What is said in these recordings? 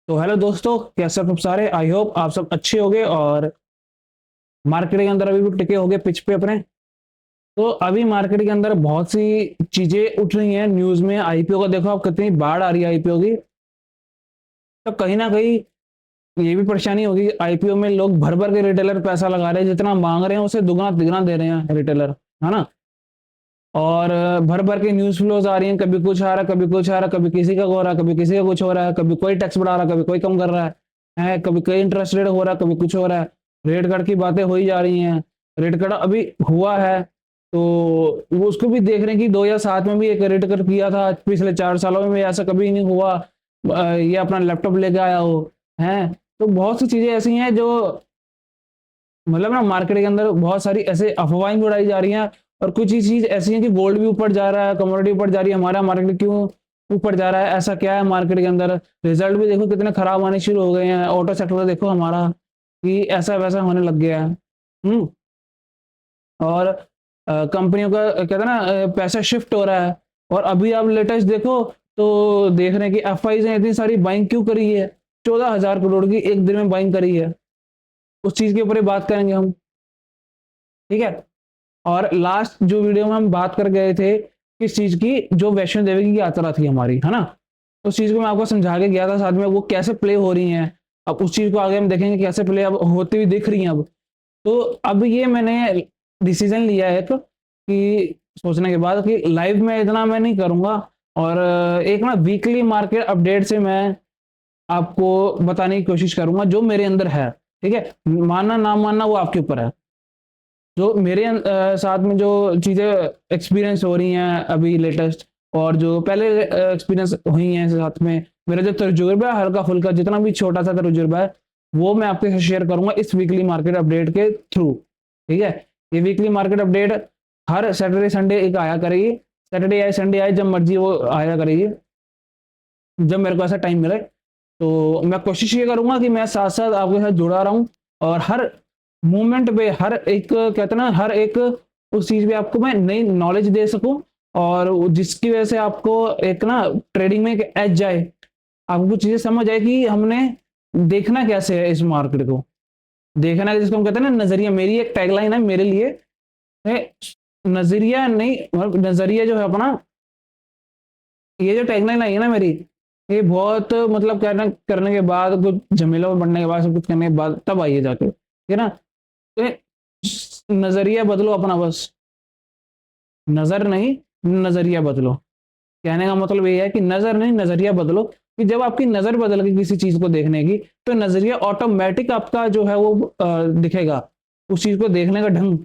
तो हेलो दोस्तों, कैसे आप सब सारे। आई होप आप सब अच्छे होंगे और मार्केट के अंदर अभी भी टिके होंगे पिच पे अपने। तो अभी मार्केट के अंदर बहुत सी चीजें उठ रही हैं न्यूज में। आईपीओ का देखो आप, कितनी बाढ़ आ रही है आईपीओ की। तो कहीं ना कहीं ये भी परेशानी होगी। आईपीओ में लोग भर भर के रिटेलर पैसा लगा रहे हैं, जितना मांग रहे हैं उसे दुगना तिगुना दे रहे हैं रिटेलर, है ना। और भर भर के न्यूज फ्लोज आ रही हैं, कभी कुछ आ रहा है, कभी कुछ आ रहा है, कभी किसी का हो रहा है, कभी किसी का कुछ हो रहा है, कभी कोई टैक्स बढ़ा रहा है, कभी कोई कम कर रहा है, कभी कोई इंटरेस्ट रेट हो रहा है, कभी कुछ हो रहा है। रेट कट की बातें हो ही जा रही हैं। रेट कट अभी हुआ है तो वो उसको भी देख रहे हैं कि 2007 में भी एक रेट कट किया था, पिछले 4 सालों में भी ऐसा कभी नहीं हुआ। ये अपना लैपटॉप लेके आया हो है। तो बहुत सी चीजें ऐसी हैं जो मतलब ना मार्केट के अंदर बहुत सारी ऐसे अफवाहें भी उड़ाई जा रही हैं। और कुछ ही चीज ऐसी है कि गोल्ड भी ऊपर जा रहा है, कमोडिटी ऊपर जा रही है, हमारा मार्केट क्यों ऊपर जा रहा है, ऐसा क्या है मार्केट के अंदर। रिजल्ट भी देखो कितने खराब आने शुरू हो गए हैं। ऑटो सेक्टर देखो हमारा कि ऐसा वैसा होने लग गया है। हम्म। और कंपनियों का कहते हैं ना, पैसा शिफ्ट हो रहा है। और अभी आप लेटेस्ट देखो तो देख रहे हैं कि एफआई ने इतनी सारी बाइंग क्यों करी है। 14,000 करोड़ की एक दिन में बाइंग करी है। उस चीज के ऊपर ही बात करेंगे हम। ठीक है। और लास्ट जो वीडियो में हम बात कर गए थे किस चीज की, जो वैष्णो देवी की यात्रा थी हमारी, है ना। उस चीज को मैं आपको समझा के गया था, साथ में वो कैसे प्ले हो रही हैं। अब उस चीज को आगे हम देखेंगे कैसे प्ले अब होती हुई दिख रही हैं अब। तो अब ये मैंने डिसीजन लिया है कि सोचने के बाद कि लाइव में इतना मैं नहीं करूंगा। और एक ना वीकली मार्केट अपडेट से मैं आपको बताने की कोशिश करूंगा जो मेरे अंदर है। ठीक है, मानना ना मानना वो आपके ऊपर है। जो मेरे साथ में जो चीज़ें एक्सपीरियंस हो रही हैं अभी लेटेस्ट, और जो पहले एक्सपीरियंस हुई हैं साथ में, मेरा जो तजुर्बा है हल्का फुल्का जितना भी छोटा सा तजुर्बा है, वो मैं आपके साथ शेयर करूंगा इस वीकली मार्केट अपडेट के थ्रू। ठीक है। ये वीकली मार्केट अपडेट हर सैटरडे संडे एक आया करेगी। सैटरडे आए संडे आए जब मर्जी वो आया करेगी, जब मेरे को ऐसा टाइम मिले। तो मैं कोशिश ये करूंगा कि मैं साथ साथ आपके साथ जुड़ा रहूं और हर मूवमेंट पे, हर एक कहते हैं ना, हर एक उस चीज पे आपको मैं नई नॉलेज दे सकूं। और जिसकी वजह से आपको एक ना ट्रेडिंग में एक एज जाए, आपको कुछ चीजें समझ आए कि हमने देखना कैसे है इस मार्केट को। देखना है जिसको हम कहते हैं ना नजरिया। मेरी एक टैगलाइन है मेरे लिए है, नजरिया नहीं मतलब नजरिया जो है अपना, ये जो टैगलाइन आई है ना मेरी, ये बहुत मतलब करने करने के बाद, कुछ झमेलों में बढ़ने के बाद, सब कुछ करने के बाद तब आई है जाके, ठीक है ना। तो नजरिया बदलो अपना बस, नजर नहीं नजरिया बदलो। कहने का मतलब ये है कि नजर नहीं नजरिया बदलो, कि जब आपकी नजर बदल गई किसी चीज को देखने की, तो नजरिया ऑटोमेटिक आपका जो है वो दिखेगा। उस चीज को देखने का ढंग,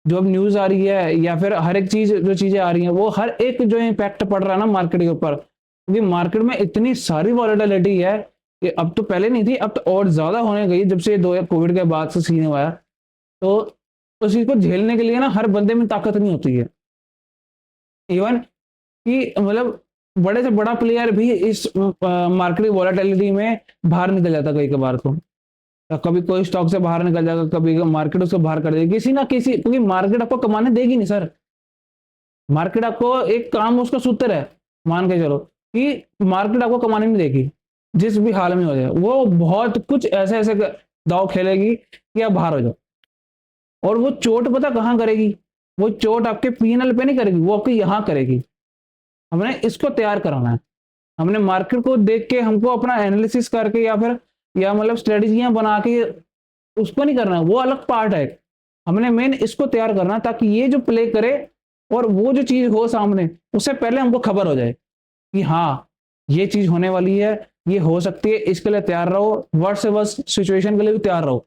जो अब न्यूज आ रही है या फिर हर एक चीज जो चीजें आ रही हैं, वो हर एक जो इम्पैक्ट पड़ रहा है ना मार्केट के ऊपर, क्योंकि मार्केट में इतनी सारी वॉलेटिलिटी है कि अब तो पहले नहीं थी, अब तो और ज्यादा होने गई जब से दो कोविड के बाद से सीन हुआ है। तो उस चीज को झेलने के लिए ना हर बंदे में ताकत नहीं होती है। इवन कि मतलब बड़े से बड़ा प्लेयर भी इस मार्केट वॉलेटिलिटी में बाहर निकल जाता कई कबार तो कभी कोई स्टॉक से बाहर निकल जाएगा, कभी मार्केट उसको बाहर कर देगी किसी ना किसी, क्योंकि मार्केट आपको कमाने देगी नहीं सर। मार्केट आपको एक काम, उसका सूत्र है, मान के चलो कि मार्केट आपको कमाने नहीं देगी। जिस भी हाल में हो जाए वो बहुत कुछ ऐसे ऐसे दाव खेलेगी कि आप बाहर हो जाओ। और वो चोट पता कहाँ करेगी, वो चोट आपके पीएनएल पे नहीं करेगी, वो आपके यहाँ करेगी। हमने इसको तैयार कराना है। हमने मार्केट को देख के हमको अपना एनालिसिस करके या फिर या मतलब स्ट्रेटेजियां बना के उसको नहीं करना है, वो अलग पार्ट है। हमने मेन इसको तैयार करना ताकि ये जो प्ले करे और वो जो चीज हो सामने, उससे पहले हमको खबर हो जाए कि हाँ ये चीज होने वाली है, ये हो सकती है, इसके लिए तैयार रहो। वर्स्ट से वर्स्ट सिचुएशन के लिए भी तैयार रहो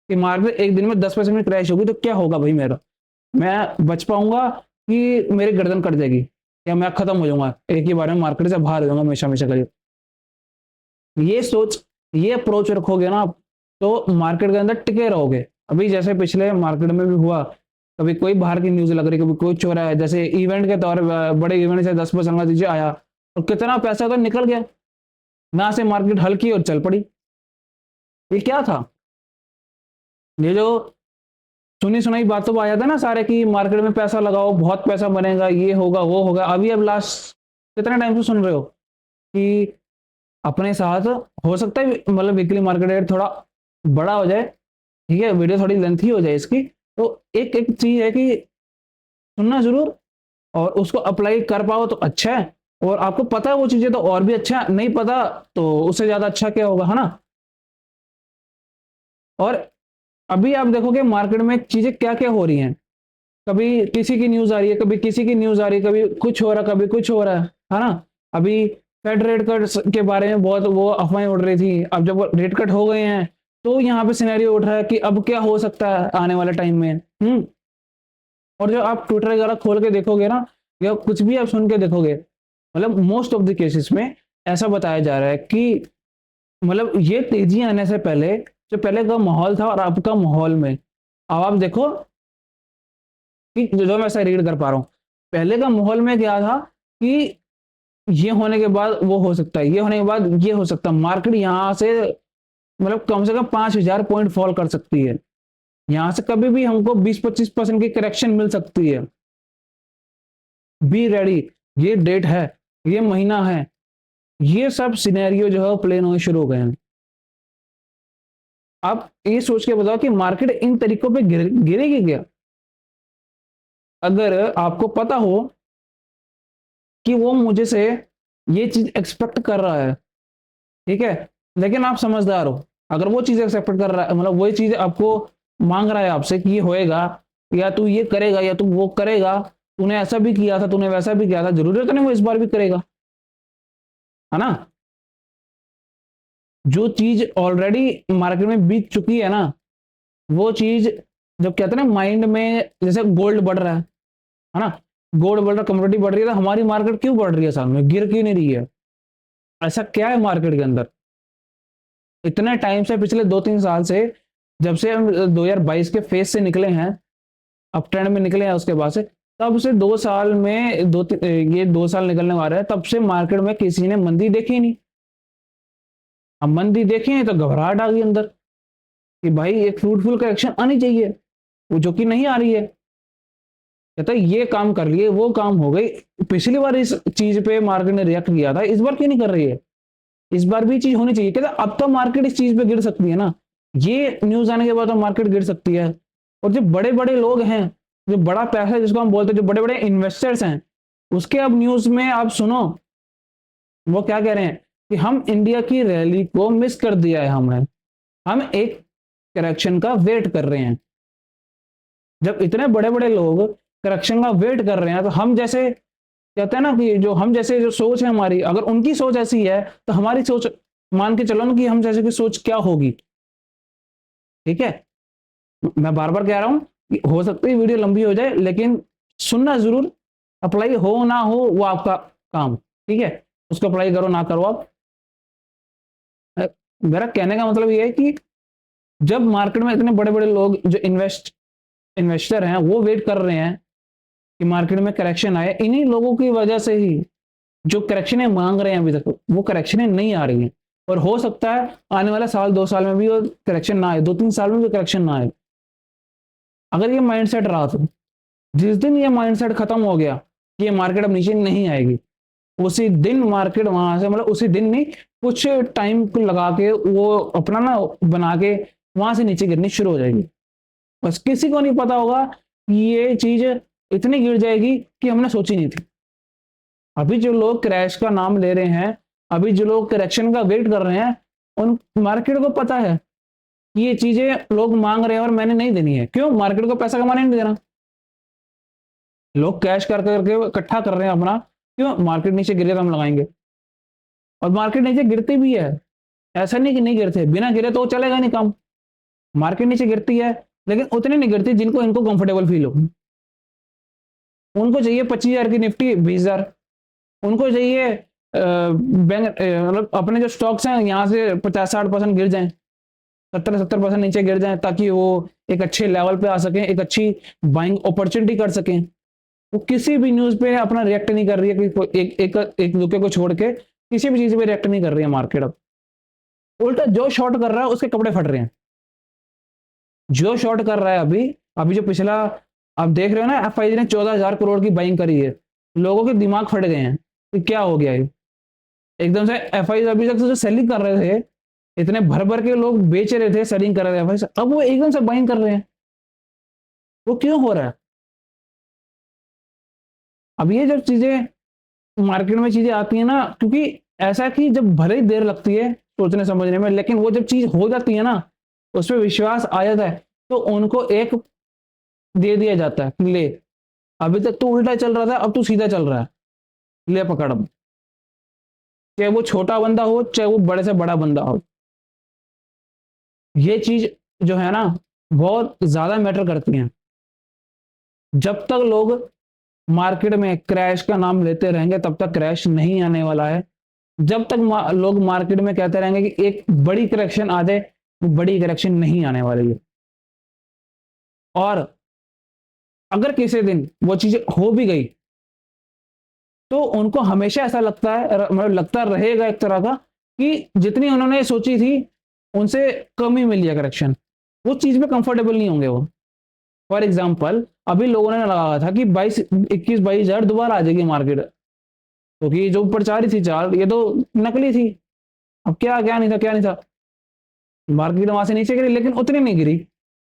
कि मार्केट एक दिन में 10% में क्रैश होगी तो क्या होगा भाई मेरा, मैं बच पाऊंगा कि मेरी गर्दन कट जाएगी, या मैं खत्म हो जाऊंगा एक ही बार में, मार्केट से बाहर हो जाऊंगा हमेशा हमेशा के लिए। ये सोच, ये अप्रोच रखोगे ना आप, तो मार्केट के अंदर टिके रहोगे। अभी जैसे पिछले मार्केट में भी हुआ, कभी कोई बाहर की न्यूज लग रही, कभी कोई चोरा है, जैसे इवेंट के तौर बड़े इवेंट से 10% का दीजिए आया तो कितना पैसा तो निकल गया, ना से मार्केट हल्की और चल पड़ी। ये क्या था, ये जो सुनी सुनाई बातों पर आया था ना सारे की मार्केट में पैसा लगाओ बहुत पैसा बनेगा, ये होगा वो होगा। अभी अब लास्ट कितने टाइम से सुन रहे हो कि अपने साथ हो सकता है मतलब वीकली मार्केट रेट थोड़ा बड़ा हो जाए, ठीक है, वीडियो थोड़ी लेंथी हो जाए इसकी। तो एक एक चीज है कि सुनना जरूर, और उसको अप्लाई कर पाओ तो अच्छा है, और आपको पता है वो चीजें तो और भी अच्छा है, नहीं पता तो उससे ज्यादा अच्छा क्या होगा, है ना। और अभी आप देखोगे मार्केट में चीजें क्या क्या हो रही हैं, कभी किसी की न्यूज आ रही है, कभी किसी की न्यूज आ रही है, कभी कुछ हो रहा है, कभी कुछ हो रहा है ना। अभी फेड रेट कट के बारे में बहुत वो अफवाहें उड़ रही थी, अब जब रेट कट हो गए हैं तो यहाँ पे सिनेरियो उठ रहा है कि अब क्या हो सकता है आने वाले टाइम में। और जो आप ट्विटर वगैरह खोल के देखोगे ना, या कुछ भी आप सुन के देखोगे, मतलब मोस्ट ऑफ द केसेस में ऐसा बताया जा रहा है कि मतलब ये तेजी आने से पहले जो पहले का माहौल था और अब का माहौल में, अब आप देखो कि जो मैं ऐसा रीड कर पा रहा हूँ, पहले का माहौल में क्या था कि ये होने के बाद वो हो सकता है, ये होने के बाद ये हो सकता है, मार्केट यहाँ से मतलब कम से कम 5,000 पॉइंट फॉल कर सकती है, यहाँ से कभी भी हमको 20-25% की करेक्शन मिल सकती है। बी रेडी, ये डेट है, ये महीना है, ये सब सिनेरियो जो है प्लेन होने शुरू हो गए हैं। आप ये सोच के बताओ कि मार्केट इन तरीकों पे गिरेगी क्या? अगर आपको पता हो कि वो मुझे से ये चीज एक्सपेक्ट कर रहा है, ठीक है, लेकिन आप समझदार हो, अगर वो चीज एक्सपेक्ट कर रहा है, मतलब वही चीज आपको मांग रहा है आपसे कि ये होएगा, या तू ये करेगा या तू वो करेगा, तूने ऐसा भी किया था, तूने वैसा भी किया था, जरूरी तो नहीं वो इस बार भी करेगा, है ना। जो चीज ऑलरेडी मार्केट में बीत चुकी है ना, वो चीज जब कहते हैं ना माइंड में, जैसे गोल्ड बढ़ रहा है ना, गोल्ड बढ़ रहा, कमोडिटी बढ़ रही है, तो हमारी मार्केट क्यों बढ़ रही है साल में, गिर क्यों नहीं रही है? ऐसा क्या है मार्केट के अंदर? इतने टाइम से, पिछले 2-3 साल से, जब से हम 2022 के फेज से निकले हैं, अप ट्रेंड में निकले हैं, उसके बाद से तब से 2 साल में ये 2 साल निकलने वाले हैं, तब से मार्केट में किसी ने मंदी देखी ही नहीं। अब मंदी देखी है तो घबराहट आ गई अंदर कि भाई एक फ्रूटफुल करेक्शन आनी चाहिए, वो जो कि नहीं आ रही है। कहता है ये काम कर लिए, वो काम हो गई, पिछली बार इस चीज पे मार्केट ने रिएक्ट किया था, इस बार क्यों नहीं कर रही है? इस बार भी चीज होनी चाहिए। कहता अब तो मार्केट इस चीज पे गिर सकती है ना, ये न्यूज आने के बाद तो मार्केट गिर सकती है। और जो बड़े बड़े लोग हैं, जो बड़ा पैसा जिसको हम बोलते हैं, जो बड़े बड़े इन्वेस्टर्स हैं, उसके अब न्यूज में आप सुनो, वो क्या कह रहे हैं कि हम इंडिया की रैली को मिस कर दिया है हमने, हम एक करेक्शन का वेट कर रहे हैं। जब इतने बड़े बड़े लोग करेक्शन का वेट कर रहे हैं, तो हम जैसे कहते हैं ना कि जो हम जैसे जो सोच है हमारी, अगर उनकी सोच ऐसी है तो हमारी सोच मान के चलो ना कि हम जैसे की सोच क्या होगी। ठीक है, मैं बार बार कह रहा हूं कि हो सकता है वीडियो लंबी हो जाए, लेकिन सुनना जरूर, अप्लाई हो ना हो वो आपका काम, ठीक है, उसको अप्लाई करो ना करो आप। मेरा कहने का मतलब ये है कि जब मार्केट में इतने बड़े बड़े लोग जो इन्वेस्टर हैं वो वेट कर रहे हैं कि मार्केट में करेक्शन आए, इन्हीं लोगों की वजह से ही जो करेक्शनें मांग रहे हैं अभी तक वो करेक्शनें नहीं आ रही हैं। और हो सकता है आने वाला साल 2 साल में भी वो करेक्शन ना आए, 2-3 साल में भी करेक्शन ना आए। अगर ये माइंडसेट रहा तो जिस दिन ये माइंडसेट खत्म हो गया कि ये मार्केट अब नीचे नहीं आएगी, उसी दिन मार्केट वहां से, मतलब उसी दिन नहीं, कुछ टाइम को लगा के वो अपना ना बना के वहां से नीचे गिरनी शुरू हो जाएगी। बस किसी को नहीं पता होगा कि ये चीज इतनी गिर जाएगी कि हमने सोची नहीं थी। अभी जो लोग क्रैश का नाम ले रहे हैं, अभी जो लोग करेक्शन का वेट कर रहे हैं, उन मार्केट को पता है कि ये चीजें लोग मांग रहे हैं और मैंने नहीं देनी है। क्यों? मार्केट को पैसा कमाने नहीं देना, लोग कैश कर करके इकट्ठा कर रहे हैं अपना। क्यों? मार्केट नीचे गिरे तो हम लगाएंगे। और मार्केट नीचे गिरती भी है, ऐसा नहीं कि नहीं गिरते, बिना गिरे तो चलेगा नहीं काम। मार्केट नीचे गिरती है, लेकिन उतनी नहीं गिरती जिनको इनको कंफर्टेबल फील हो। उनको चाहिए 25,000 की निफ्टी 20,000, उनको चाहिए बैंक, मतलब अपने जो स्टॉक्स हैं यहाँ से 50-60% गिर जाएं, 70-70% नीचे गिर जाएं, ताकि वो एक अच्छे लेवल पे आ सकें, एक अच्छी बाइंग अपॉर्चुनिटी कर सकें। वो किसी भी न्यूज पे अपना रिएक्ट नहीं कर रही है कि एक एक एक दूसरे को छोड़ के किसी भी चीज पे रिएक्ट नहीं कर रही है मार्केट अब। उल्टा जो शॉर्ट कर रहा है उसके कपड़े फट रहे हैं। जो शॉर्ट कर रहा है अभी, अभी जो पिछला आप देख रहे हो ना, एफआईजी ने 14,000 करोड़ की बाइंग करी है, लोगों के दिमाग फट गए हैं कि क्या हो गया है। एकदम से एफआई अभी तक तो जो सेलिंग कर रहे थे, इतने भर भर के लोग बेच रहे थे, सेलिंग कर रहे थे एफआई, अब वो एकदम से बाइंग कर रहे हैं। वो क्यों हो रहा है? अब ये जब चीजें मार्केट में चीजें आती है ना, क्योंकि ऐसा है कि जब भले ही देर लगती है सोचने समझने में, लेकिन वो जब चीज हो जाती है ना, उस पर विश्वास आ जाता है, तो उनको एक दे दिया जाता है कि ले, अभी तक तो उल्टा चल रहा था, अब तू सीधा चल रहा है, ले पकड़ अब। चाहे वो छोटा बंदा हो, चाहे वो बड़े से बड़ा बंदा हो, ये चीज जो है ना, बहुत ज्यादा मैटर करती है। जब तक लोग मार्केट में क्रैश का नाम लेते रहेंगे, तब तक क्रैश नहीं आने वाला है। जब तक लोग मार्केट में कहते रहेंगे कि एक बड़ी करेक्शन आ जाए, वो बड़ी करेक्शन नहीं आने वाली है। और अगर किसी दिन वो चीजें हो भी गई, तो उनको हमेशा ऐसा लगता है, मतलब लगता रहेगा एक तरह का, कि जितनी उन्होंने सोची थी उनसे कम ही मिल गया करेक्शन। वो चीज में कंफर्टेबल नहीं होंगे वो। फॉर एग्जाम्पल, अभी लोगों ने लगाया था कि 22-22 दोबारा आ जाएगी मार्केट, क्योंकि तो जो ऊपर चाह रही थी चाल, ये तो नकली थी। अब क्या क्या नहीं था, क्या नहीं था, मार्केट वहां से नीचे गिरी, लेकिन उतनी नहीं गिरी।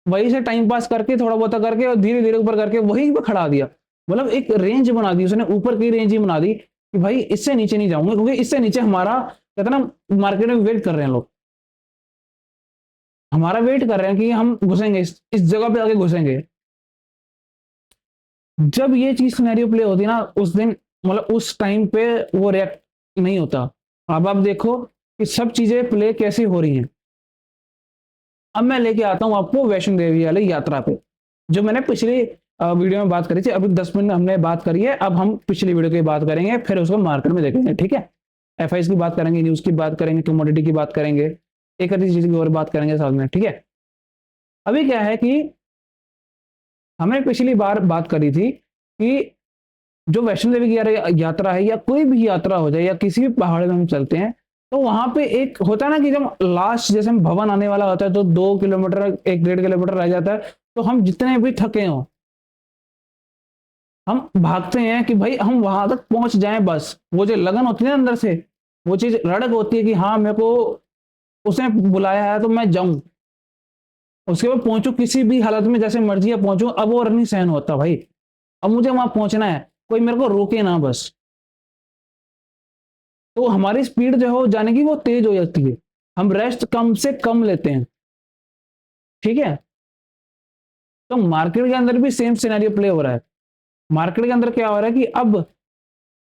वहीं से टाइम पास करके, थोड़ा बहुत करके, और धीरे धीरे ऊपर करके वहीं पर खड़ा दिया। मतलब एक रेंज बना दी उसने, ऊपर की रेंज ही बना दी कि भाई इससे नीचे नहीं जाऊंगा, क्योंकि इससे नीचे हमारा कहते ना, मार्केट में वेट कर रहे हैं लोग, हमारा वेट कर रहे हैं कि हम घुसेंगे, इस जगह पे आके घुसेंगे। जब ये चीज सिनेरियो प्ले होती है ना, उस दिन, मतलब उस टाइम पे वो रिएक्ट नहीं होता। अब आप देखो कि सब चीजें प्ले कैसी हो रही हैं। अब मैं लेके आता हूँ आपको वैष्णो देवी वाली यात्रा पे, जो मैंने पिछली वीडियो में बात करी थी। अभी 10 मिनट हमने बात करी है, अब हम पिछली वीडियो की बात करेंगे, फिर उसको मार्केट में देखेंगे, ठीक है। एफआईएस की बात करेंगे, न्यूज की बात करेंगे, कमोडिटी की बात करेंगे, एक अच्छी चीज की और बात करेंगे साथ में, ठीक है। अभी क्या है कि हमने पिछली बार बात करी थी कि जो वैष्णो देवी की यात्रा है, या कोई भी यात्रा हो जाए, या किसी भी पहाड़ में हम चलते हैं, तो वहां पे एक होता है ना कि जब लास्ट जैसे हम भवन आने वाला होता है, तो 2 किलोमीटर, 1-1.5 किलोमीटर रह जाता है, तो हम जितने भी थके हों, हम भागते हैं कि भाई हम वहां तक पहुंच जाएं बस। वो जो लगन होती है ना अंदर से, वो चीज रड़क होती है कि हाँ मेरे को उसने बुलाया है तो मैं जाऊं, उसके बाद पहुंचू किसी भी हालत में, जैसे मर्जी है पहुंचू। अब वो नहीं सहन होता भाई, अब मुझे वहां पहुंचना है, कोई मेरे को रोके ना बस। तो हमारी स्पीड जो है वो जाने की वो तेज हो जाती है, हम रेस्ट कम से कम लेते हैं, ठीक है। तो मार्केट के अंदर भी सेम सिनेरियो प्ले हो रहा है। मार्केट के अंदर क्या हो रहा है कि अब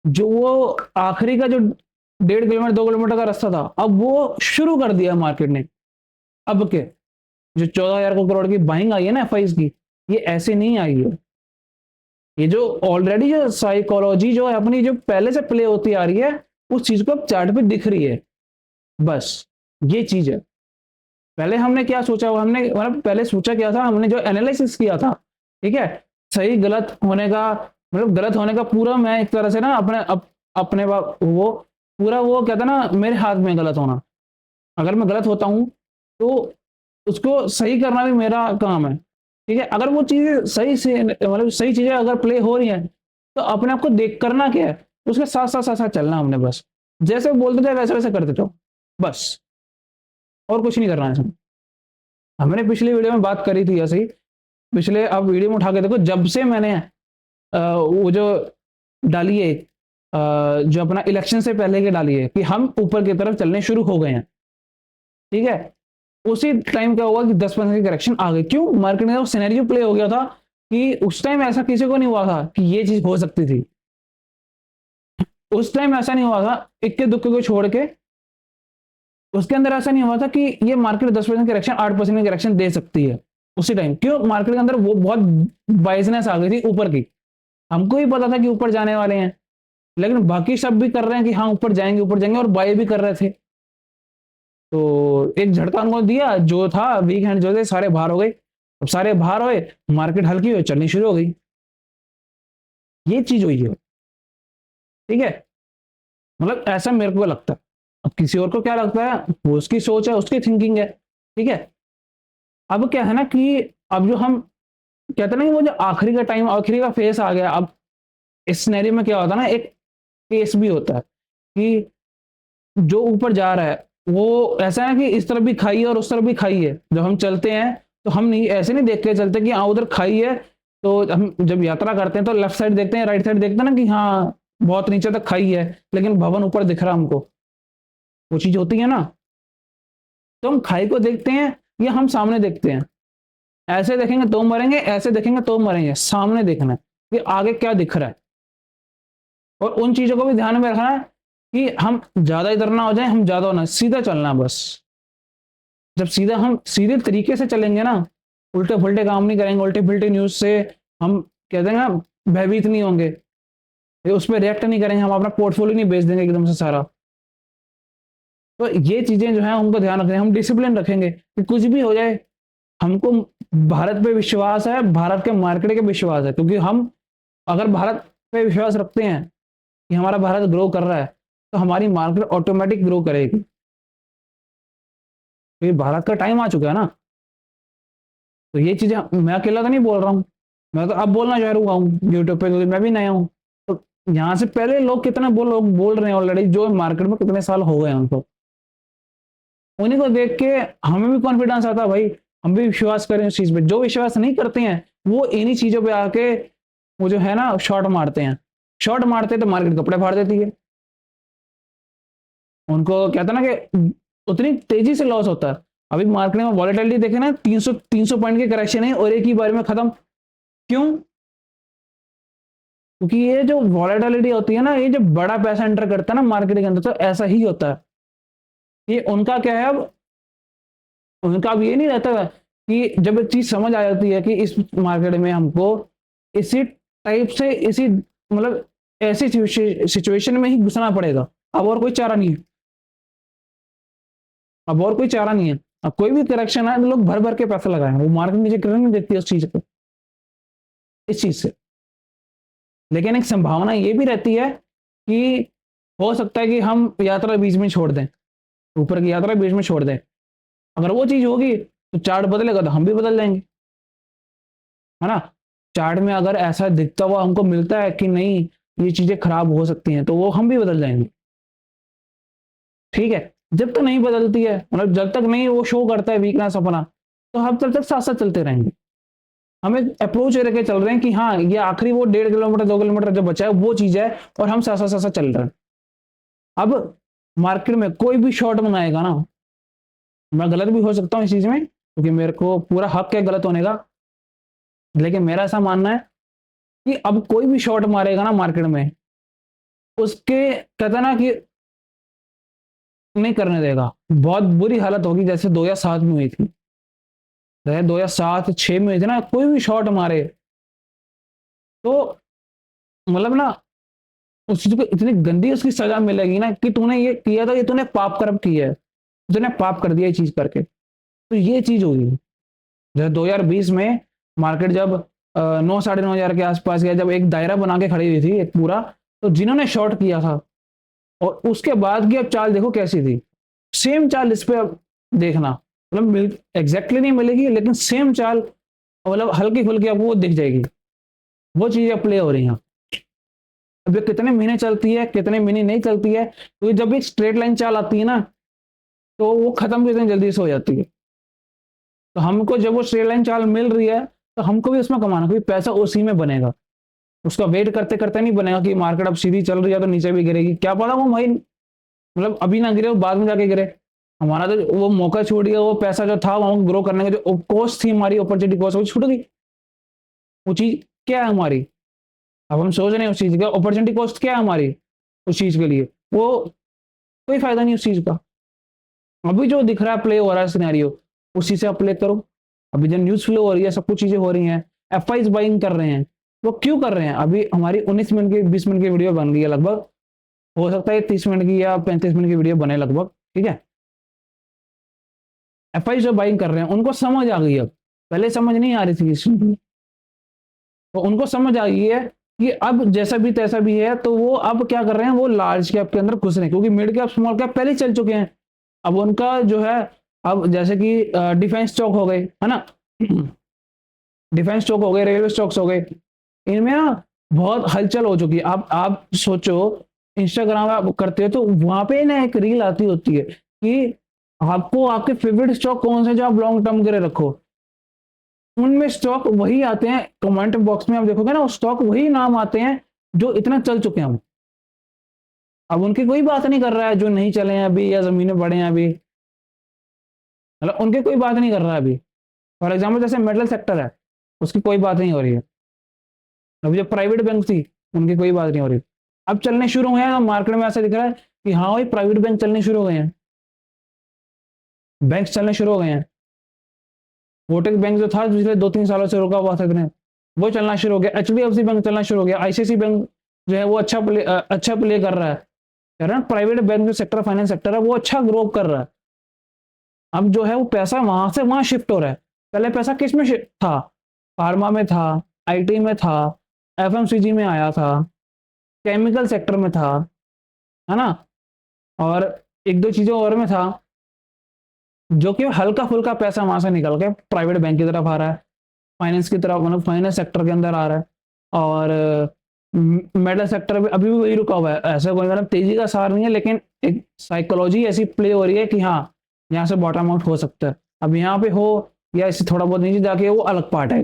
जो वो आखिरी का जो 1.5 किलोमीटर 2 किलोमीटर का रास्ता था, अब वो शुरू कर दिया मार्केट ने। अब के जो 14,000 करोड़ की बाइंग आई है ना एफआईज की, ये ऐसे नहीं आई है। ये जो ऑलरेडी जो साइकोलॉजी जो है अपनी, जो पहले से प्ले होती आ रही है, उस चीज को अब चार्ट पे दिख रही है, बस ये चीज है। पहले हमने क्या सोचा, हमने मतलब पहले सोचा क्या था, हमने जो एनालिसिस किया था, ठीक है, सही गलत होने का, मतलब गलत होने का पूरा, मैं एक तरह से ना अपने वो पूरा वो कहता ना, मेरे हाथ में गलत होना। अगर मैं गलत होता हूं, तो उसको सही करना भी मेरा काम है, ठीक है। अगर वो चीजें सही से, मतलब सही चीजें अगर प्ले हो रही हैं, तो अपने आप को देख करना क्या है, उसके साथ साथ साथ साथ चलना हमने बस। जैसे बोलते थे वैसे वैसे करते जाओ बस, और कुछ नहीं करना है इसमें। हमने पिछली वीडियो में बात करी थी ऐसे ही, पिछले आप वीडियो में उठा के देखो, जब से मैंने वो जो डाली है, जो अपना इलेक्शन से पहले के डाली है कि हम ऊपर की तरफ चलने शुरू हो गए हैं, ठीक है, उसी टाइम क्या हुआ कि 10% की करेक्शन आ गई। क्यों? मार्केट में सिनेरियो प्ले हो गया था कि उस टाइम ऐसा किसी को नहीं हुआ था कि ये चीज हो सकती थी। उस टाइम ऐसा नहीं हुआ था, इक्के दुक्के को छोड़ के उसके अंदर ऐसा नहीं हुआ था कि ये मार्केट 10% की करेक्शन, 8% की करेक्शन दे सकती है उसी टाइम। क्यों? मार्केट के अंदर वो बहुत बाइजनेस आ गई थी ऊपर की। हमको ही पता था कि ऊपर जाने वाले हैं, लेकिन बाकी सब भी कर रहे हैं कि हाँ ऊपर जाएंगे ऊपर जाएंगे, और बाय भी कर रहे थे। तो एक झटका उनको दिया, जो था वीक हैंड जो थे सारे बाहर हो गए। अब सारे बाहर हुए, मार्केट हल्की हुई, चलनी शुरू हो गई। ये चीज हुई है, ठीक है। मतलब ऐसा मेरे को लगता है। अब किसी और को क्या लगता है, वो उसकी सोच है, उसकी थिंकिंग है, ठीक है। अब क्या है ना कि अब जो हम कहते हैं ना कि वो जो आखिरी का टाइम, आखिरी का फेस आ गया। अब इस सिनेरियो में क्या होता है ना, एक केस भी होता है कि जो ऊपर जा रहा है वो ऐसा है कि इस तरफ भी खाई है और उस तरफ भी खाई है। जब हम चलते हैं तो हम नहीं ऐसे नहीं देख के चलते कि हाँ उधर खाई है, तो हम जब यात्रा करते हैं तो लेफ्ट साइड देखते हैं, राइट साइड देखते हैं ना कि हाँ बहुत नीचे तक खाई है लेकिन भवन ऊपर दिख रहा हमको, वो चीज होती है ना। तो हम खाई को देखते हैं या हम सामने देखते हैं? ऐसे देखेंगे तो मरेंगे, ऐसे देखेंगे तो मरेंगे। सामने देखना है कि आगे क्या दिख रहा है, और उन चीजों को भी ध्यान में रखना है कि हम ज्यादा इधर ना हो जाए, हम ज्यादा होना, सीधा चलना है बस। जब सीधा हम सीधे तरीके से चलेंगे ना, उल्टे फुल्टे काम नहीं करेंगे, उल्टे फुल्टे न्यूज से हम कहते हैं ना भयभीत नहीं होंगे, उस पर रिएक्ट नहीं करेंगे, हम अपना पोर्टफोलियो नहीं बेच देंगे एकदम से सारा। तो ये चीजें जो है उनको ध्यान रखें, हम डिसिप्लिन रखेंगे कि कुछ भी हो जाए हमको भारत पे विश्वास है, भारत के मार्केट पे विश्वास है। क्योंकि हम अगर भारत पे विश्वास रखते हैं कि हमारा भारत ग्रो कर रहा है तो हमारी मार्केट ऑटोमेटिक ग्रो करेगी। तो ये भारत का टाइम आ चुका है ना। तो ये चीजें मैं अकेला तो नहीं बोल रहा हूँ, मैं तो अब बोलना चाह रहा हूँ यूट्यूब पे, क्योंकि मैं भी नया हूँ। तो यहाँ से पहले लोग कितना लोग बोल रहे हैं ऑलरेडी, जो मार्केट में कितने साल हो गए उनको, उन्हीं को देख के हमें भी कॉन्फिडेंस आता है भाई, हम भी विश्वास करें उस चीज पे। जो विश्वास नहीं करते हैं वो इन्हीं चीजों पे आके वो जो है ना शॉर्ट मारते हैं। शॉर्ट मारते तो मार्केट कपड़े फाड़ देती है, उनको कहता ना कि उतनी तेजी से लॉस होता है। अभी मार्केट में वॉलेटिलिटी देखे ना, 300 पॉइंट के करेक्शन है और एक ही बार में खत्म। क्यों? क्योंकि ये जो वॉलेटिलिटी होती है ना, ये जो बड़ा पैसा एंटर करता है ना मार्केट के अंदर, तो ऐसा ही होता है। ये उनका क्या है, अब उनका अब ये नहीं रहता कि जब एक चीज समझ आ जाती है कि इस मार्केट में हमको इसी टाइप से, इसी मतलब ऐसी सिचुएशन में ही घुसना पड़ेगा, अब और कोई चारा नहीं है। अब और कोई चारा नहीं है। अब कोई भी करेक्शन है तो लोग भर भर के पैसा लगाए, वो मार्केट नीचे गिरने नहीं देती है उस चीज को, इस चीज से। लेकिन एक संभावना ये भी रहती है कि हो सकता है कि हम यात्रा बीच में छोड़ दें, ऊपर की यात्रा बीच में छोड़ दें। अगर वो चीज होगी तो चार्ट बदलेगा तो हम भी बदल जाएंगे, है ना। चार्ट में अगर ऐसा दिखता हुआ हमको मिलता है कि नहीं ये चीजें खराब हो सकती हैं, तो वो हम भी बदल जाएंगे। ठीक है। जब तक नहीं बदलती है, मतलब जब तक नहीं वो शो करता है वीकनेस अपना, तो हम तब तक साथ साथ चलते रहेंगे। हम एक अप्रोच लेके चल रहे हैं कि हाँ ये आखिरी वो 1.5 किलोमीटर 2 किलोमीटर जो बचा है वो चीज है, और हम साथ साथ चल रहे हैं। अब मार्केट में कोई भी शॉर्ट मंगाएगा ना, मैं गलत भी हो सकता हूँ इस चीज में क्योंकि मेरे को पूरा हक है गलत होने का, लेकिन मेरा ऐसा मानना है कि अब कोई भी शॉर्ट मारेगा ना मार्केट में, उसके कहता ना कि नहीं करने देगा, बहुत बुरी हालत होगी जैसे 2007 में हुई थी। जैसे 2007-6 में हुई थी ना, कोई भी शॉर्ट मारे तो मतलब ना उस चीज को इतनी गंदी उसकी सजा मिलेगी ना कि तूने ये किया था, ये तूने पाप कर्म किया है, तूने पाप कर दिया ये चीज करके। तो ये चीज होगी। जैसे 2020 में मार्केट जब 9 साढ़े 9 हजार के आसपास गया, जब एक दायरा बना के खड़ी हुई थी एक पूरा, तो जिन्होंने शॉर्ट किया था और उसके बाद की अब चाल देखो कैसी थी, सेम चाल इस पे अब देखना, मतलब एग्जैक्टली नहीं मिलेगी लेकिन सेम चाल, मतलब हल्की फुल्की आपको वो दिख जाएगी। वो चीजें प्ले हो रही हैं। अब ये कितने महीने चलती है कितने महीने नहीं चलती है, तो जब एक स्ट्रेट लाइन चाल आती है ना, तो वो खत्म भी इतनी जल्दी से हो जाती है। तो हमको जब वो स्ट्रेट लाइन चाल मिल रही है तो हमको भी उसमें कमाना, क्योंकि पैसा उसी में बनेगा। उसका वेट करते करते नहीं बनेगा कि मार्केट अब सीधी चल रही है तो नीचे भी गिरेगी, क्या पता वो भाई मतलब अभी ना गिरे, बाद में जाके गिरे। हमारा तो वो मौका छूट गया, वो पैसा जो था वहां ग्रो करने का जो कॉस्ट थी हमारी, अपॉर्चुनिटी कॉस्ट, वो छूट गई। वो चीज क्या है हमारी, अब हम सोच रहे हैं उस चीज का अपॉर्चुनिटी कॉस्ट क्या है हमारी उस चीज के लिए, वो कोई फायदा नहीं उस चीज का। अभी जो दिख रहा है प्ले हो रहा है सिनेरियो, उसी से आप प्ले करो। अभी जो न्यूज फ्लो हो रही है, सब कुछ चीजें हो रही हैं, एफ आई बाइंग कर रहे हैं। वो क्यों कर रहे हैं? अभी हमारी 19 मिनट की 20 मिनट की वीडियो बन गई है लगभग, हो सकता है 30 मिनट की या 35 मिनट की वीडियो बने लगभग, ठीक है। एफ आई जो बाइंग कर रहे हैं उनको समझ आ गई, अब पहले समझ नहीं आ रही थी इस चीज़ की। तो उनको समझ आ गई है कि अब जैसा भी तैसा भी है, तो वो अब क्या कर रहे हैं, वो लार्ज कैप के अंदर घुस रहे हैं, क्योंकि मिड कैप स्मॉल कैप पहले ही चल चुके हैं। अब उनका जो है, अब जैसे कि डिफेंस स्टॉक हो गए, है ना डिफेंस स्टॉक हो गए, रेलवे स्टॉक्स हो गए, इनमें ना बहुत हलचल हो चुकी है। आप सोचो इंस्टाग्राम आप करते हो तो वहां पे ना एक रील आती होती है कि आपको आपके फेवरेट स्टॉक कौन से जो आप लॉन्ग टर्म के लिए रखो, उनमें स्टॉक वही आते हैं, कमेंट बॉक्स में आप देखोगे ना, स्टॉक वही नाम आते हैं जो इतना चल चुके हैं। अब उनकी कोई बात नहीं कर रहा है जो नहीं चले हैं अभी या जमीनें बढ़े हैं अभी, मतलब उनकी कोई बात नहीं कर रहा है अभी। फॉर एग्जाम्पल जैसे मेटल सेक्टर है, उसकी कोई बात नहीं हो रही है। अभी जो प्राइवेट बैंक थी उनकी कोई बात नहीं हो रही। अब चलने शुरू हुए हैं, मार्केट में ऐसा दिख रहा है कि हाँ भाई प्राइवेट बैंक चलने शुरू हो गए हैं, बैंक चलने शुरू हो गए हैं। कोटक बैंक जो था पिछले 2-3 सालों से रुका हुआ था इतने, वो चलना शुरू हो गया। एचडीएफसी बैंक चलना शुरू हो गया। आईसीआईसी बैंक जो है वो अच्छा प्ले कर रहा है, कह रहे हैं प्राइवेट बैंक जो सेक्टर फाइनेंस सेक्टर है वो अच्छा ग्रो कर रहा है। अब जो है वो पैसा वहां से वहां शिफ्ट हो रहा है। पहले पैसा किस में था, फार्मा में था, आईटी में था, एफएमसीजी में आया था, केमिकल सेक्टर में था, है ना, और एक दो चीजों और में था, जो कि हल्का फुल्का पैसा वहां से निकल के प्राइवेट बैंक की तरफ आ रहा है, फाइनेंस की तरफ, मतलब फाइनेंस सेक्टर के अंदर आ रहा है। और मेटल सेक्टर भी अभी भी वही रुका हुआ है, ऐसा कोई मतलब तेजी का सार नहीं है, लेकिन एक साइकोलॉजी ऐसी प्ले हो रही है कि हाँ यहाँ से बॉटम आउट हो सकता है। अब यहाँ पे हो या इससे थोड़ा बहुत नीचे जाके वो अलग पार्ट है,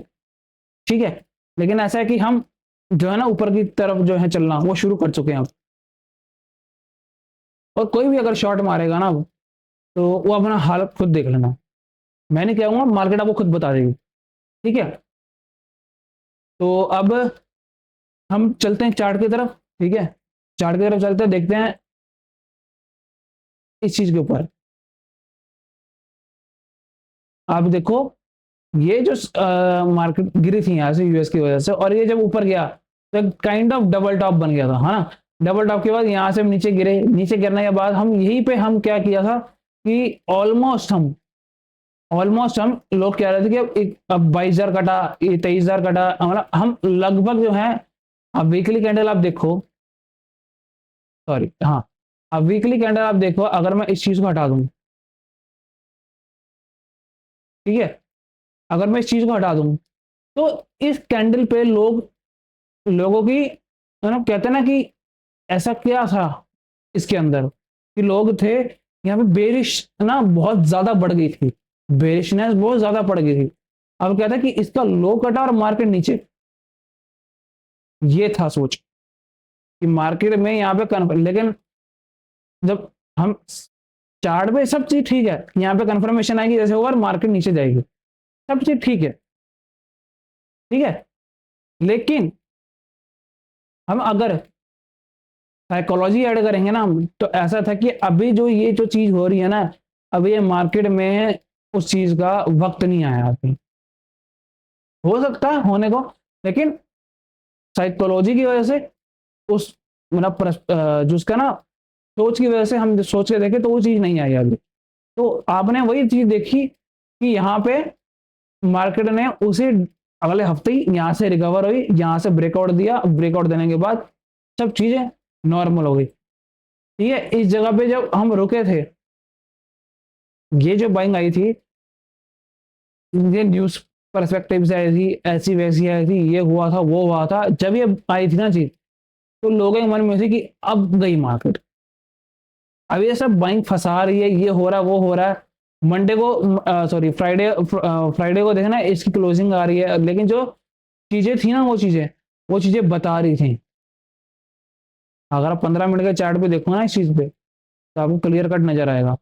ठीक है। लेकिन ऐसा है कि हम जो है ना ऊपर की तरफ जो है चलना वो शुरू कर चुके हैं अब। और कोई भी अगर शॉट मारेगा ना तो वो अपना हालत खुद देख लेना, मैं नहीं कहूँगा, मार्केट आपको खुद बता देगी, ठीक है। तो अब हम चलते हैं चार्ट की तरफ, ठीक है। चार्ट की तरफ चलते हैं, देखते हैं इस चीज के ऊपर। आप देखो ये जो मार्केट गिरी थी यहाँ से यूएस की वजह से, और ये जब ऊपर गया तो काइंड ऑफ डबल टॉप बन गया था, है ना। डबल टॉप के बाद यहाँ से नीचे गिरे, नीचे गिरने के बाद हम यहीं पे हम क्या किया था कि ऑलमोस्ट हम लोग कह रहे थे कि अब 22,000 कटा, ये 23,000 कटा, मतलब हम लगभग जो है, अब वीकली कैंडल आप देखो, सॉरी हाँ, अब वीकली कैंडल आप देखो, अगर मैं इस चीज को हटा दूं, ठीक है, अगर मैं इस चीज को हटा दूं तो इस कैंडल पे लोगों की, कहते हैं ना कि ऐसा क्या था इसके अंदर कि लोग थे यहाँ पे, बेरिश ना बहुत ज्यादा बढ़ गई थी, बेरिशनेस बहुत ज्यादा बढ़ गई थी। अब क्या था कि इसका लो कटा और मार्केट नीचे, ये था सोच कि मार्केट में यहाँ पे लेकिन जब हम चार्ट पे सब चीज ठीक है, यहाँ पे कंफर्मेशन आएगी जैसे ओवर मार्केट नीचे जाएगी, सब चीज ठीक है, ठीक है। लेकिन हम अगर साइकोलॉजी ऐड करेंगे ना तो ऐसा था कि अभी जो ये जो चीज हो रही है ना, अभी ये मार्केट में उस चीज का वक्त नहीं आया अभी, हो सकता है होने को, लेकिन साइकोलॉजी की वजह से उस, मतलब जो उसका ना सोच की वजह से हम सोच के देखे तो वो चीज नहीं आई अभी। तो आपने वही चीज देखी कि यहाँ पे मार्केट ने उसी अगले हफ्ते ही यहाँ से रिकवर हुई, यहाँ से ब्रेकआउट दिया, ब्रेकआउट देने के बाद सब चीजें नॉर्मल हो गई, ठीक है। इस जगह पे जब हम रुके थे, ये जो बाइंग आई थी, ये न्यूज परस्पेक्टिव से आई थी, ऐसी वैसी आई थी, ये हुआ था वो हुआ था, जब ये आई थी ना चीज, तो लोगों के मन में थी कि अब गई मार्केट, अब ये सब बाइंग फंसा रही है, ये हो रहा है वो हो रहा है। मंडे को, सॉरी फ्राइडे को देखना इसकी क्लोजिंग आ रही है, लेकिन जो चीजें थी ना वो चीजें बता रही थी। अगर आप 15 मिनट के चार्ट पे देखो ना इस चीज पे तो आपको क्लियर कट नजर आएगा।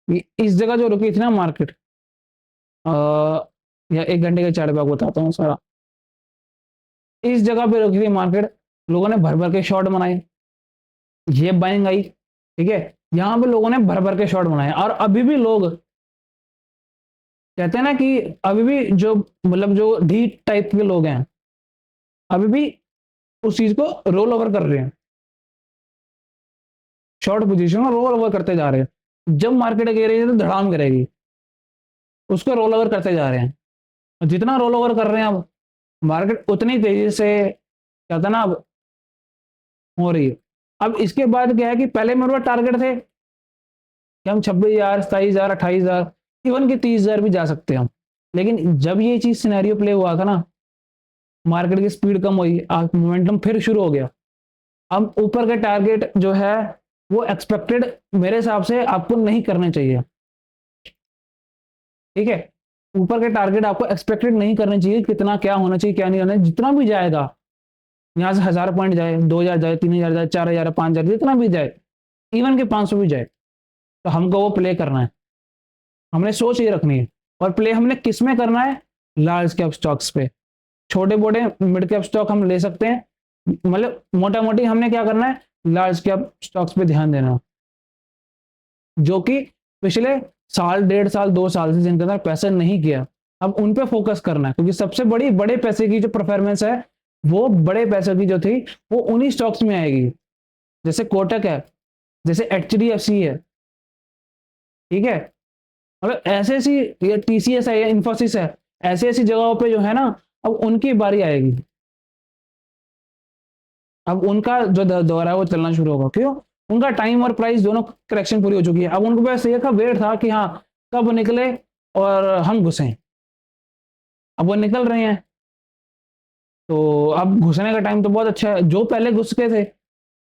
इस जगह जो रुकी थी ना मार्केट, या 1 घंटे के चार्ट पे आपको बताता हूँ सारा। इस जगह पे रुकी थी मार्केट, लोगों ने भर भर के शॉर्ट बनाए, ये बाइंग आई, ठीक है। यहाँ पे लोगों ने भर भर के शॉर्ट बनाए, और अभी भी लोग कहते हैं ना कि अभी भी जो, मतलब जो डी टाइप के लोग हैं, अभी भी उस चीज को रोल ओवर कर रहे हैं, शॉर्ट पोजीशन में रोल ओवर करते जा रहे हैं। जब मार्केट गिर रही है तो धड़ाम करेगी, उसको रोल ओवर करते जा रहे हैं, और जितना रोल ओवर कर रहे हैं अब मार्केट उतनी तेजी से, कहता ना, अब हो रही है। अब इसके बाद क्या है कि पहले मेरे टारगेट थे कि हम 26,000, 27,000, 28,000, इवन कि 30,000 भी जा सकते हैं हम। लेकिन जब ये चीज सिनेरियो प्ले हुआ था ना, मार्केट की स्पीड कम हुई, मोमेंटम फिर शुरू हो गया। अब ऊपर के टारगेट जो है वो एक्सपेक्टेड मेरे हिसाब से आपको नहीं करने चाहिए, ठीक है। ऊपर के टारगेट आपको एक्सपेक्टेड नहीं करने चाहिए, कितना क्या होना चाहिए क्या नहीं होना चाहिए, जितना भी जाएगा यहाँ से 1000 पॉइंट जाए, 2000 जाए, 3000 जाए, 4000, 5000, जितना भी जाए, इवन के 500 भी जाए, तो हमको वो प्ले करना है, हमने सोच ये रखनी है। और प्ले हमने किस में करना है? लार्ज कैप स्टॉक्स पे। छोटे मोटे मिड कैप स्टॉक हम ले सकते हैं, मतलब मोटा मोटी हमने क्या करना है, लार्ज कैप स्टॉक्स पे ध्यान देना, जो कि पिछले साल, 1.5 साल, 2 साल से जिनके अंदर पैसा नहीं किया, अब उन पे फोकस करना है, क्योंकि सबसे बड़ी बड़े पैसे की जो परफॉर्मेंस है वो बड़े पैसे की जो थी वो उन्हीं स्टॉक्स में आएगी, जैसे कोटक है, जैसे HDFC है, ठीक है। मतलब ऐसे ऐसी, ये TCS है, या इंफोसिस है, ऐसी ऐसी जगहों पे जो है ना, अब उनकी बारी आएगी, अब उनका जो दौर है वो चलना शुरू होगा। क्यों? उनका टाइम और प्राइस दोनों करेक्शन पूरी हो चुकी है, अब उनको बस ये का वेट था कि हाँ कब निकले और हम घुसें। अब वो निकल रहे हैं, तो अब घुसने का टाइम तो बहुत अच्छा है। जो पहले घुस के थे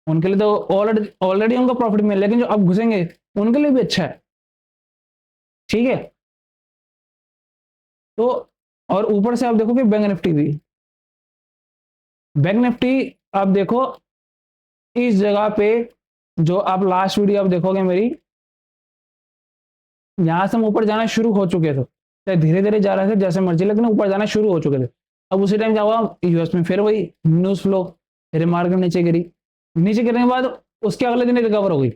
उनके लिए तो ऑलरेडी ऑलरेडी उनका प्रॉफिट मिल, लेकिन जो अब घुसेंगे उनके लिए भी अच्छा है, ठीक है। तो और ऊपर से आप देखोगे बैंक निफ्टी भी, बैंक निफ्टी आप देखो इस जगह पे, जो आप लास्ट वीडियो आप देखोगे मेरी, यहां से हम ऊपर जाना शुरू हो चुके थे, चाहे धीरे धीरे जा रहे थे जैसे मर्जी, लेकिन ऊपर जाना शुरू हो चुके थे। अब उसी टाइम क्या हुआ, यूएस में फिर वही न्यूज फ्लो, फिर मार्केट नीचे गिरी, नीचे गिरने के बाद उसके अगले दिन रिकवर हो गई,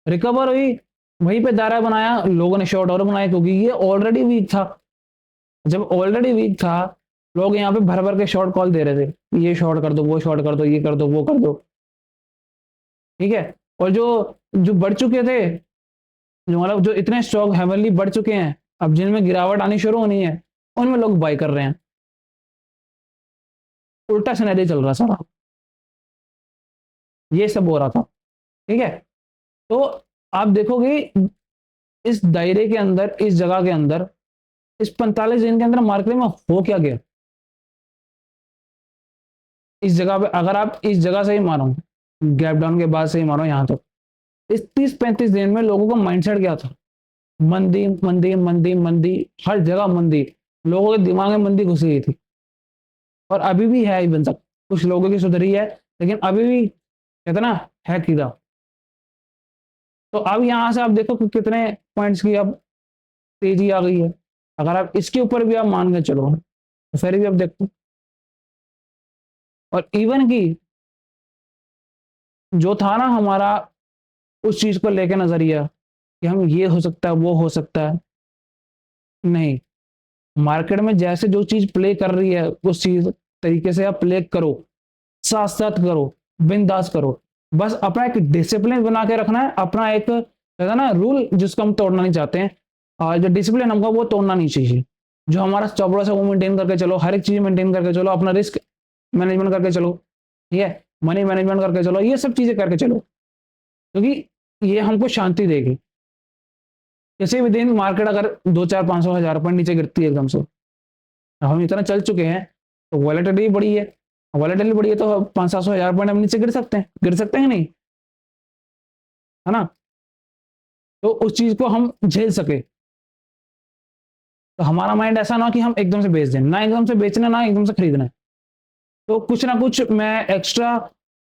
रिकवर हुई, वहीं पे दायरा बनाया, लोगों ने शॉर्ट और बनाया, क्योंकि ये ऑलरेडी वीक था। जब ऑलरेडी वीक था, लोग यहाँ पे भर भर के शॉर्ट कॉल दे रहे थे, ये शॉर्ट कर दो, वो शॉर्ट कर दो, ये कर दो, वो कर दो, ठीक है। और जो जो बढ़ चुके थे, जो मतलब जो इतने स्टॉक हेवनली बढ़ चुके हैं, अब जिनमें गिरावट आनी शुरू होनी है, उनमें लोग बाई कर रहे हैं। उल्टा सिनेरियो चल रहा सारा, ये सब हो रहा था, ठीक है। तो आप देखोगे इस दायरे के अंदर, इस जगह के अंदर, इस 45 दिन के अंदर मार्केट में हो क्या गया। इस जगह पे अगर आप इस जगह से ही मारो, गैप डाउन के बाद से ही मारो यहाँ तक, इस 30-35 दिन में लोगों का माइंडसेट क्या था, मंदी मंदी मंदी मंदी, हर जगह मंदी, लोगों के दिमाग में मंदी घुसी गई थी। और अभी भी है, इवन तक कुछ लोगों की सुधरी है, लेकिन अभी भी कहते ना है कीड़ा। तो अब यहाँ से आप देखो कि कितने पॉइंट्स की अब तेजी आ गई है। अगर आप इसके ऊपर भी आप मान के चलो तो फिर भी आप देखो, और इवन की जो था ना हमारा उस चीज को लेकर नजरिया कि हम ये हो सकता है, वो हो सकता है, नहीं, मार्केट में जैसे जो चीज प्ले कर रही है उस चीज तरीके से आप प्ले करो, साथ साथ करो, बिंदास करो। बस अपना एक डिसिप्लिन बना के रखना है, अपना एक है ना रूल जिसको हम तोड़ना नहीं चाहते हैं, और जो डिसिप्लिन हमको वो तोड़ना नहीं चाहिए। जो हमारा चौबड़ा से वो मेंटेन करके चलो, हर एक चीज मेंटेन करके चलो, अपना रिस्क मैनेजमेंट करके चलो, ठीक है, मनी मैनेजमेंट करके चलो, ये सब चीजें करके चलो, क्योंकि ये हमको शांति देगी। किसी भी दिन मार्केट अगर 2, 4, 500, 1000 पॉइंट नीचे गिरती है एकदम से, हम इतना चल चुके हैं, तो वॉलेटिलिटी बड़ी है, वॉलेटिलिटी बड़ी है, तो 500-700 1000 पॉइंट हम नीचे गिर सकते हैं, गिर सकते हैं नहीं, है ना। तो उस चीज को हम झेल सके, तो हमारा माइंड ऐसा ना हो कि हम एकदम से बेच दें, ना एकदम से बेचना, ना एकदम से खरीदना है। तो कुछ ना कुछ मैं एक्स्ट्रा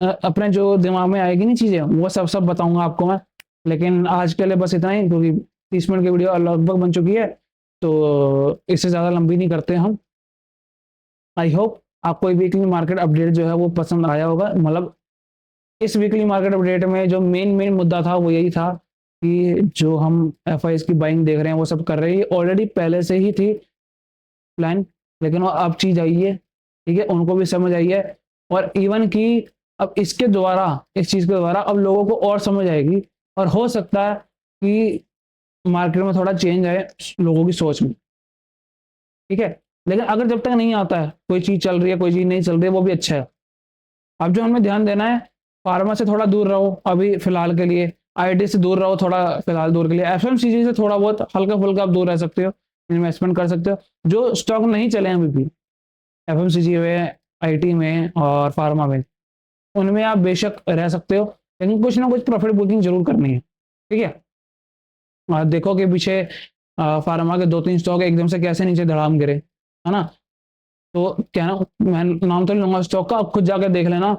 अपने जो दिमाग में आएगी नहीं चीजें, वो सब सब बताऊंगा आपको मैं। लेकिन आज के लिए बस इतना ही, क्योंकि 30 मिनट की वीडियो लगभग बन चुकी है, तो इससे ज़्यादा लंबी नहीं करते हम। आई होप आपको वीकली मार्केट अपडेट जो है वो पसंद आया होगा। मतलब इस वीकली मार्केट अपडेट में जो मेन मेन मुद्दा था वो यही था कि जो हम FIs की बाइंग देख रहे हैं वो सब कर रही है, ऑलरेडी पहले से ही थी प्लान, लेकिन वो अब चीज़ आई है, ठीक है, उनको भी समझ आई है। और इवन कि अब इसके द्वारा, इस चीज़ के द्वारा अब लोगों को और समझ आएगी, और हो सकता है कि मार्केट में थोड़ा चेंज आए लोगों की सोच में, ठीक है। लेकिन अगर जब तक नहीं आता है, कोई चीज़ चल रही है, कोई चीज़ नहीं चल रही है, वो भी अच्छा है। अब जो हमें ध्यान देना है, फार्मा से थोड़ा दूर रहो अभी फिलहाल के लिए, IT से दूर रहो थोड़ा फिलहाल दूर के लिए, FMCG से थोड़ा बहुत हल्का फुल्का आप दूर रह सकते हो, इन्वेस्टमेंट कर सकते हो, जो स्टॉक नहीं चले हैं अभी भी, एफएमसीजी में, आईटी में और फार्मा में, उनमें आप बेशक रह सकते हो, लेकिन कुछ ना कुछ प्रॉफिट बुकिंग जरूर करनी है। ठीक है, और देखो कि पीछे फार्मा के 2-3 स्टॉक एकदम से कैसे नीचे धड़ाम गिरे, है ना। तो क्या ना, मैं नाम तो नहीं लूंगा स्टॉक का, आप खुद जाकर देख लेना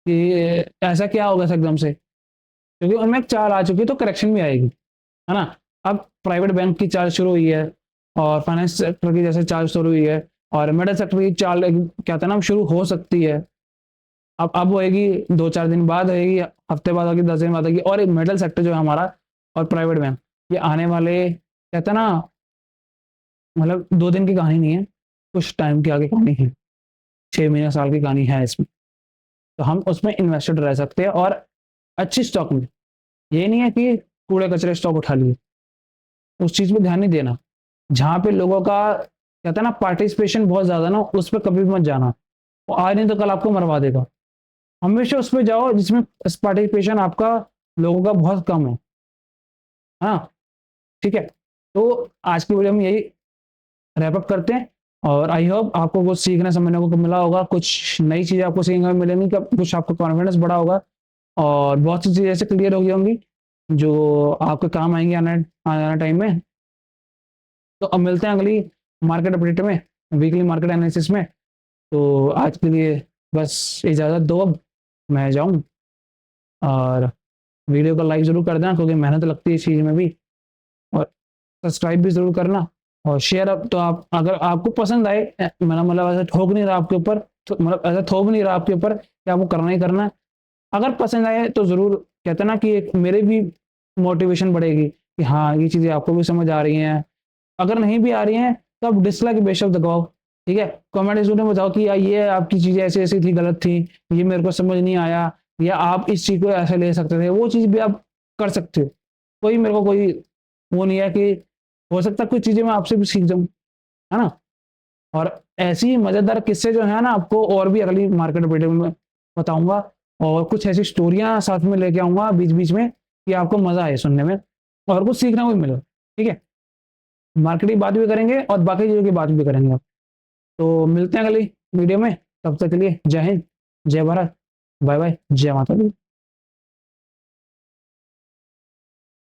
कि ऐसा क्या होगा एकदम से, क्योंकि उनमें एक चाल आ चुकी है तो करेक्शन भी आएगी, है ना। अब प्राइवेट बैंक की चाल शुरू हुई है और फाइनेंस सेक्टर की जैसे चाल शुरू हुई है, और मिडिल सेक्टर की चाल क्या था ना शुरू हो सकती है। अब होएगी 2-4 दिन बाद, होएगी हफ्ते बाद, होगी 10 दिन बाद होगी। और मिडिल सेक्टर जो है हमारा और प्राइवेट बैंक, ये आने वाले कहते हैं ना, मतलब 2 दिन की कहानी नहीं है, कुछ टाइम की आगे कहानी है, 6 महीने साल की कहानी है इसमें। तो हम उसमें इन्वेस्टेड रह सकते हैं, और अच्छी स्टॉक में। ये नहीं है कि कूड़े कचरे स्टॉक उठा लिए, उस चीज में ध्यान नहीं देना। जहां पे लोगों का कहते हैं ना पार्टिसिपेशन बहुत ज्यादा ना, उस पर कभी मत जाना, वो आज नहीं तो कल आपको मरवा देगा। हमेशा उस पर जाओ जिसमें पार्टिसिपेशन आपका लोगों का बहुत कम है। हाँ, ठीक है। तो आज की वीडियो में यही रैप अप करते हैं, और आई होप आपको कुछ सीखने समझने को मिला होगा, कुछ नई चीजें आपको सीखने को मिलेंगी, कुछ आपका कॉन्फिडेंस बढ़ा होगा, और बहुत सी चीजें ऐसे क्लियर हो गई होंगी जो आपके काम आएंगे आने आने टाइम में। तो अब मिलते हैं अगली मार्केट अपडेट में, वीकली मार्केट एनालिसिस में। तो आज के लिए बस इजाज़त दो, अब मैं जाऊं, और वीडियो को लाइक ज़रूर कर देना क्योंकि मेहनत लगती है इस चीज़ में भी, और सब्सक्राइब भी ज़रूर करना, और शेयर। अब तो आप अगर आपको पसंद आए, मेरा मतलब ऐसा ठोक नहीं रहा आपके ऊपर, तो मतलब ऐसा थोप नहीं रहा आपके ऊपर कि आपको करना ही करना है। अगर पसंद आए तो ज़रूर, कहते हैं ना कि एक मेरे भी मोटिवेशन बढ़ेगी कि हाँ ये चीज़ें आपको भी समझ आ रही हैं। अगर नहीं भी आ रही हैं तो आप डिसलाइक बेशक दबाओ, ठीक है। कमेंट जरूर में बताओ कि यार ये आपकी चीज़ें ऐसी ऐसी थी, गलत थी, ये मेरे को समझ नहीं आया, या आप इस चीज़ को ऐसे ले सकते थे, वो चीज़ भी आप कर सकते हो। कोई मेरे को कोई वो नहीं है कि, हो सकता है कुछ चीज़ें मैं आपसे भी सीख जाऊँ, है ना। और ऐसी ही मज़ेदार किस्से जो है ना आपको और भी अगली मार्केट वीडियो में बताऊंगा, और कुछ ऐसी स्टोरियां साथ में लेके आऊंगा बीच बीच में कि आपको मज़ा आए सुनने में और कुछ सीखने को भी मिले, ठीक है। मार्केट की बात भी करेंगे और बाकी चीज़ों की बात भी करेंगे। तो मिलते हैं अगली वीडियो में, तब तक के लिए जय हिंद, जय भारत, बाय बाय, जय माता दी।